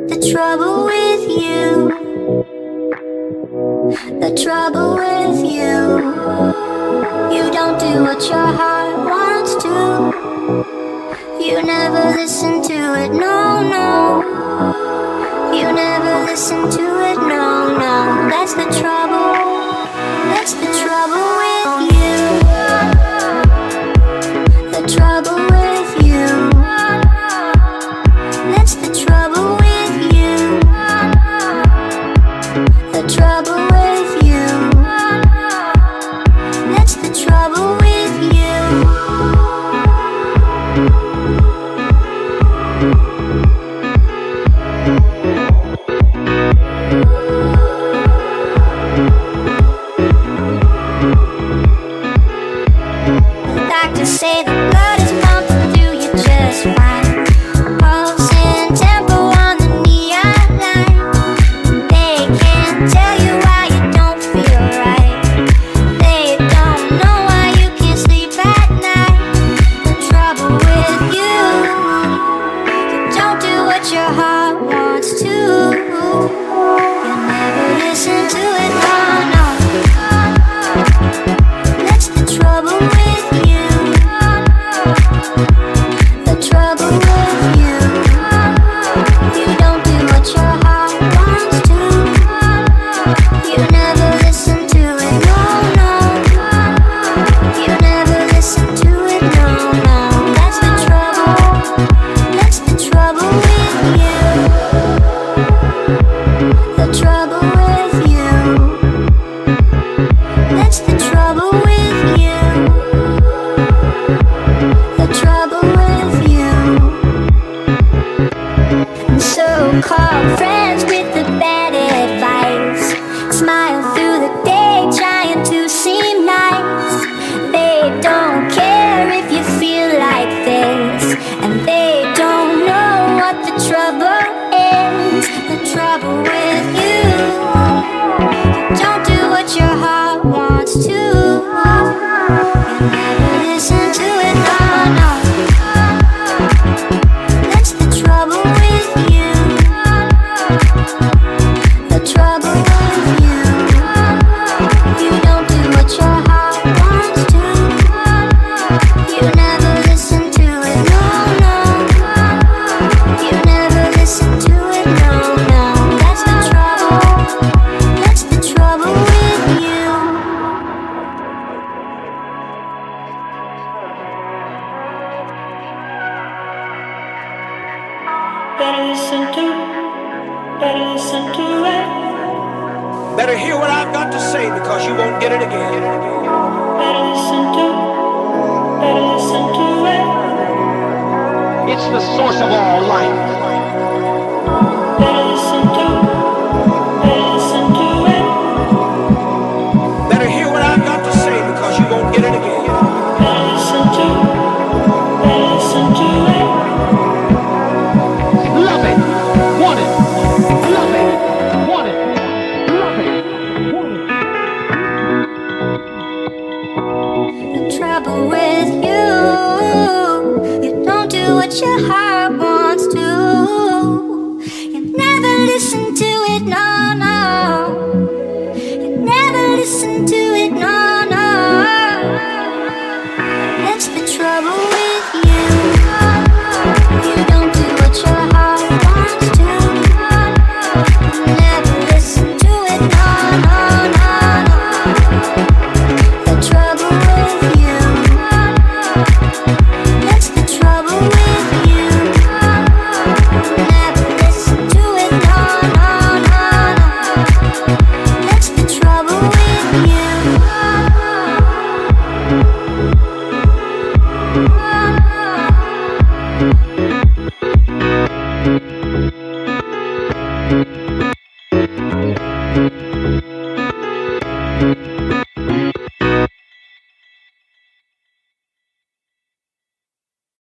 The trouble with you, the trouble with you, you don't do what your heart wants to. You never listen to it, no, no. You never listen to it, no, no. That's the trouble, that's the trouble with you. The trouble with you, that's the trouble with you. The trouble with you, that's the trouble with you. The doctors say the blood is pumping through you just fine. Pulse and tempo on the neon line. They can't tell you why you don't feel right. They don't know why you can't sleep at night. The trouble with you, you don't do what your heart wants to. You never listen to it, no, no. That's the trouble with you. The trouble with you, you don't do what your heart wants to. You never listen to it, no, no. You never listen to it, no, no. That's the trouble with you. The trouble with you, that's the trouble with you. The trouble with you. And so-called friends with the bad advice smile through the day trying to seem nice. They don't care if you feel like this, and they don't know what the trouble is. The trouble with you, you don't do what your heart wants to. You never listen to it, no, no. That's the trouble with you. The trouble with you, you don't do what your heart wants to. You never listen to it, no, no. You never listen to it, no, no. That's the trouble with you. Better listen to it. Better hear what I've got to say because you won't get it again. Better listen to it. It's the source of all life. Better listen to it. Better hear what I've got to say because you won't get it again. Better listen to it. Love it, want it, love it, want it, love it, want it. The trouble with you, you don't do what your heart wants to. You never listen to it, no, no. You never listen to